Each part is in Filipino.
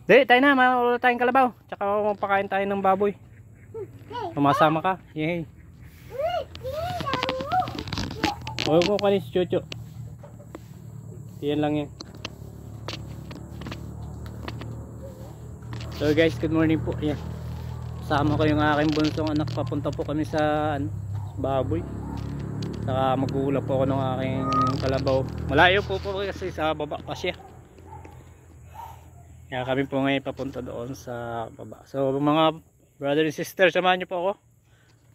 Di, tayo na, mawala tayong kalabaw. Tsaka mapakain tayo ng baboy. Sumasama ka. Yay. Huwag mo kanin si Chucho. Yan lang yan. So guys, good morning po. Ayan. Kasama ko yung aking bunsong anak. Papunta po kami sa baboy. Saka magugulap po ako ng aking kalabaw. Malayo po kasi sa baba pa siya. Kaya kami po ngayon papunta doon sa baba. So mga brother and sister, samahan nyo po ako.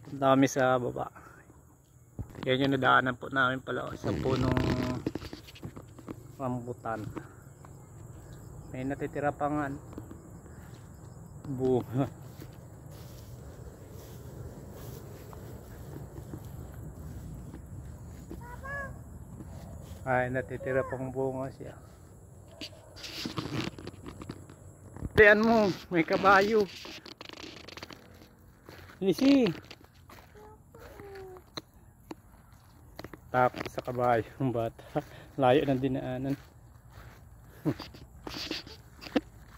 Punta kami sa baba. Yan yung nadaanan po namin pala sa punong rambutan. May natitira pang bunga. Ay, natitira pang bunga siya. Tiyan mo, may kabayo. Lisi. Takot sa kabayo ng bata. Layo ng dinaanan.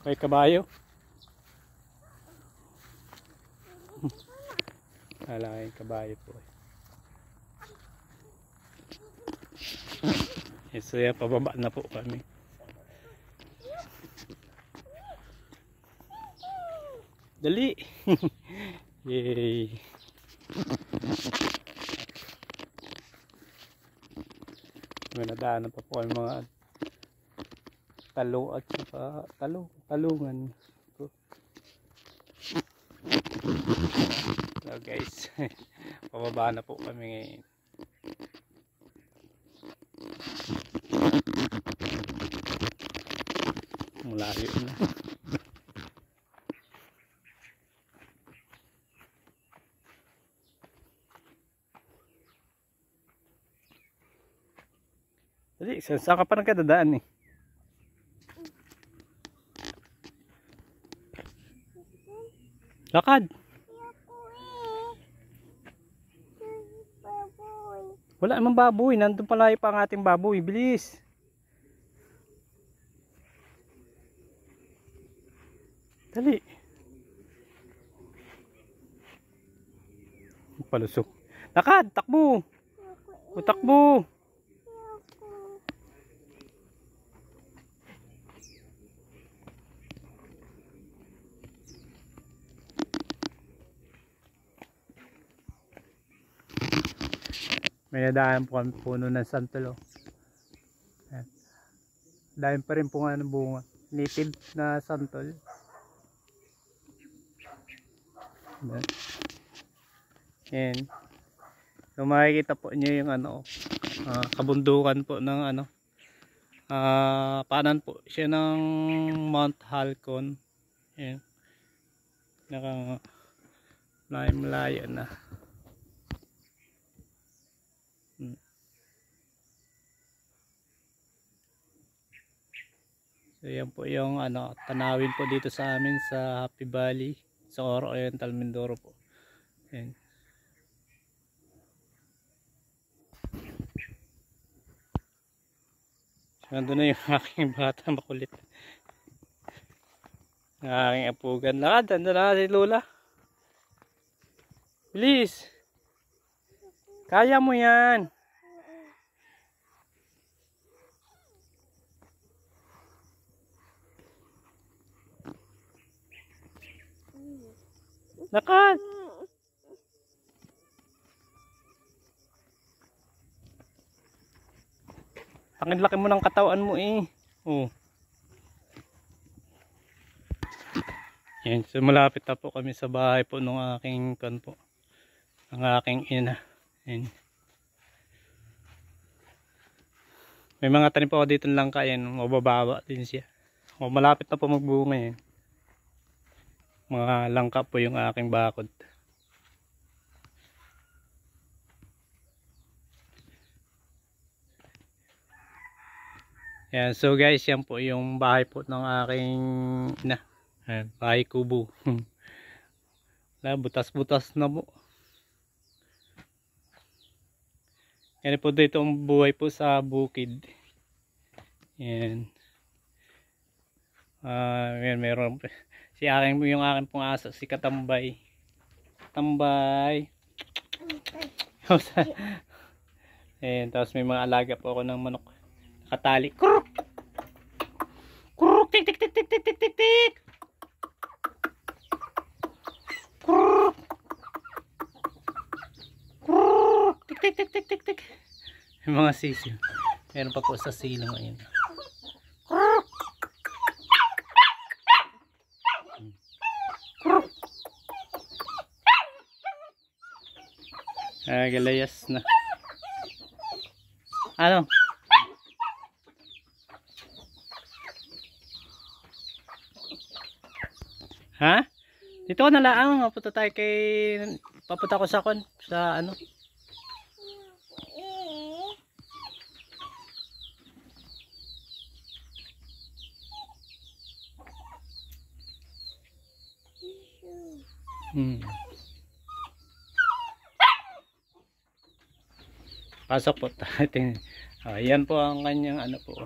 May kabayo. Alay, kabayo po. So yan, pababa na po kami. Dali. Yay. May nadaanan pa po ang mga talo at saka talungan. So guys, pababa na po kami ngayon. Malayo na. Dali, saan ka pa nagkadadaan eh? Lakad. Wala namang baboy. Nandun palayo pa ang ating baboy. Bilis. Dali. Palusok. Lakad. Takbo. Takbo. May nadaan po kami puno ng santol. Dahil pa rin po nga ng bunga. Native na santol. Yan. So makikita po nyo yung kabundukan po ng paanan po siya ng Mount Halcon. Yan. Malayo na. So yan po yung tanawin po dito sa amin sa Happy Valley, sa Oro Oriental, Mindoro po. Yan. So nandun na yung aking bata makulit. Ang aking apugan. Lakad, nandun na si Lola. Bilis. Kaya mo yan. Lakad. Ang laki mo ng katawan mo eh. Oh. Yan, so malapit na po kami sa bahay po ng aking po. Ang aking ina. Yan. May mga tanim po ako dito ng langka yan. Mabababa din siya. O, malapit na po magbunga yan. Mga langka po yung aking bakod. Yan, so guys, yan po yung bahay po ng aking bahay kubo. Butas-butas na po. Yan po dito ang buhay po sa bukid. Yan. Yan, meron si aking, yung aking pong aso, si Katambay. Tambay. Ayan, tapos may mga alaga po ako ng manok. Nakatali. Kuruk! Kuruk! Tik tik tik tik tik tik tik tik! Kuruk! Kuruk! Tik tik tik tik tik tik! May mga sisiw. Meron pa po sa silong. Ayan. Kuruk! Kuruk! Galayas na. Ano? Ha? Dito ko na lang. Papunta tayo papunta ko sa ano? Pasok po tayo. Ayan po ang kanyang ano po.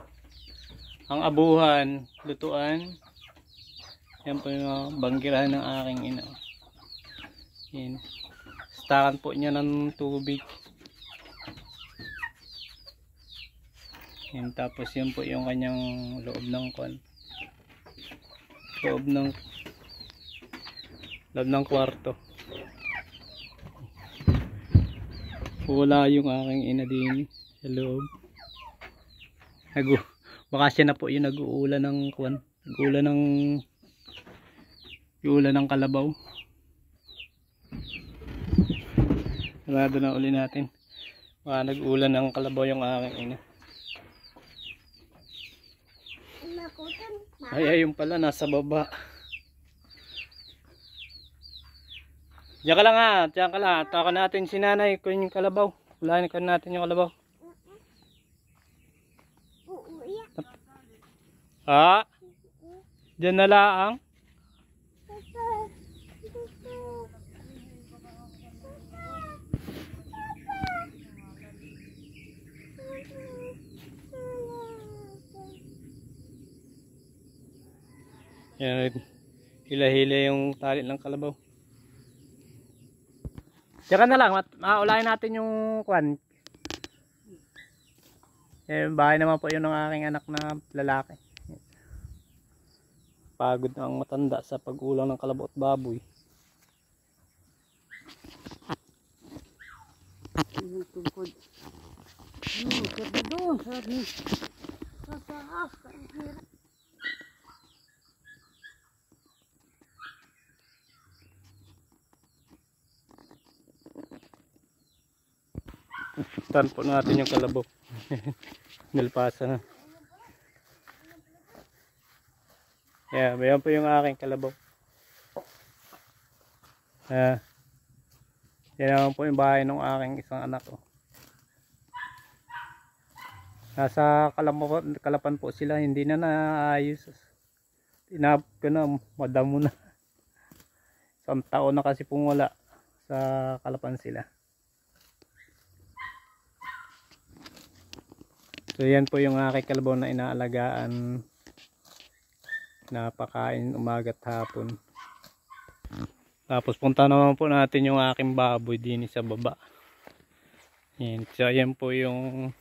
Ang abuhan, lutuan. Yan po yung banggirahan ng aking ina. Yan. Stakan po niya ng tubig. Yan, tapos yan po yung kanyang loob ng loob ng kwarto. Wala yung aking ina din sa loob. Baka siya na po yung nag-uulan ng ulan ng kalabaw. Sarado na uli natin. Baka nag-ulan ng kalabaw yung aking ina. Ay, ayun pala, nasa baba. Diyan ka lang ha, diyan ka lang. Taka natin si nanay kung yung kalabaw. Ulahin ka natin yung kalabaw. Ha? Diyan na lang. Yan, hila-hila yung tali ng kalabaw. Diyan ka na lang, maulahin natin yung bahay naman po yun ng aking anak na lalaki. Pagod na ang matanda sa pag-ulang ng kalabaw at baboy. Tungkod. Kada doon sa akin. Sa taas. Tan po natin yung kalabaw. Nilpasa na. Yeah, bayan po yung aking kalabaw. Yan naman po yung bahay ng aking isang anak. Nasa Kalapan po sila, hindi na naayos. Tinapos ko na, madamo na. Isang taon na kasi pong wala sa Kalapan sila. So yan po yung aking kalabaw na inaalagaan. Napakain umaga at hapon. Tapos punta naman po natin yung aking baboy din sa baba. Yan. So yan po yung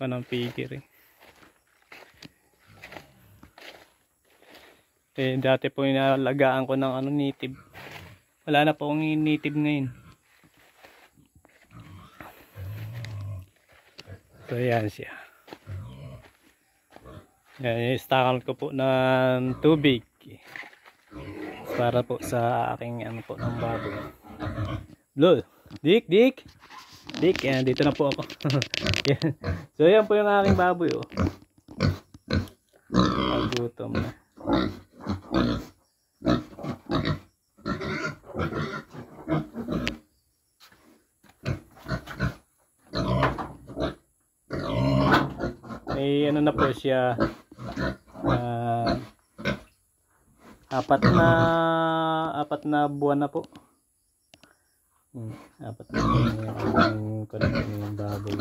panampigir. Dati po inaalagaan ko ng native. Wala na po akong native ngayon. So yan siya. Yan, i-stakan ko po ng tubig para po sa aking po ng baboy. Blue, Dick, yan, dito na po ako. Yan. So yan po yung aking baboy. Pagutom na. May na po siya, apat na buwan na po. Apat na buwan yung baboy.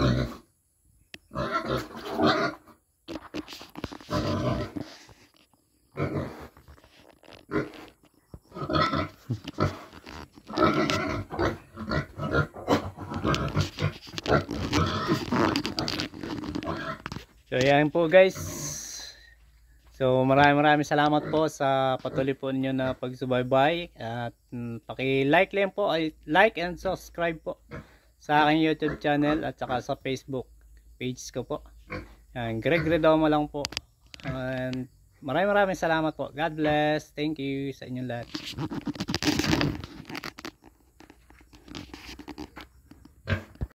So yan po guys. So maraming salamat po sa patuloy po ninyo na pagsubaybay at paki-like lang po, ay like and subscribe po sa aking YouTube channel at saka sa Facebook page ko po. Yan, Greg Redomo lang po. And maraming salamat po. God bless. Thank you sa inyong lahat.